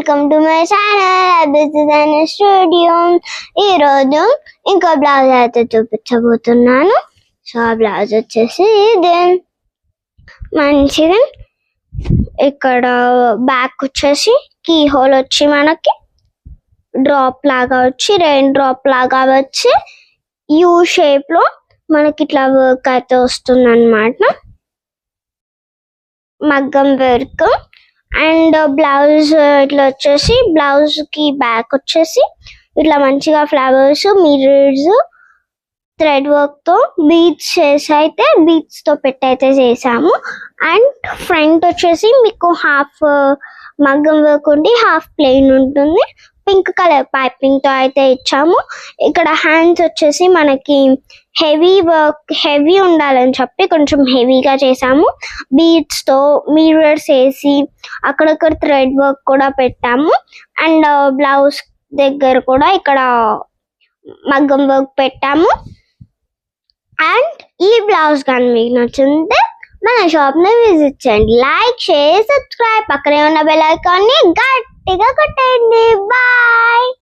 Welcome to my channel business studio. ఈరోజు ఇంకో blouse అయితే చూపించబోతున్నాను. సో ఆ బ్లౌజ్ వచ్చేసి ఇది మంచిగా ఇక్కడ బ్యాక్ వచ్చేసి కీ హోల్ వచ్చి మనకి డ్రాప్ లాగా వచ్చి రెయిన్ డ్రాప్ లాగా వచ్చి యూ షేప్ లో మనకి ఇట్లా వర్క్ అయితే వస్తుంది అన్నమాట. మగ్గం వర్క్ అండ్ బ్లౌజ్ ఇట్లా వచ్చేసి బ్లౌజ్ కి బ్యాక్ వచ్చేసి ఇట్లా మంచిగా ఫ్లవర్స్ మిర్రర్స్ థ్రెడ్ వర్క్ తో బీడ్స్ చేసి అయితే బీడ్స్ తో పెట్టి అయితే చేసాము. అండ్ ఫ్రంట్ వచ్చేసి మీకు హాఫ్ మగ్గం వర్క్ ఉండి హాఫ్ ప్లెయిన్ ఉంటుంది. పింక్ కలర్ పైపింగ్ తో అయితే ఇచ్చాము. ఇక్కడ హ్యాండ్స్ వచ్చేసి మనకి హెవీ వర్క్ హెవీ ఉండాలని చెప్పి కొంచెం హెవీగా చేసాము. బీడ్స్ తో మిర్రర్స్ వేసి అక్కడక్కడ థ్రెడ్ వర్క్ కూడా పెట్టాము. అండ్ బ్లౌజ్ దగ్గర కూడా ఇక్కడ మగ్గం వర్క్ పెట్టాము. అండ్ ఈ బ్లౌజ్ కానీ మీకు నచ్చింటే మన షాప్ ని విజిట్ చేయండి. లైక్ షేర్ సబ్స్క్రైబ్ పక్కనే ఉన్న బెల్ ఐకాన్ ని గట్టిగా కొట్టండి. బాయ్.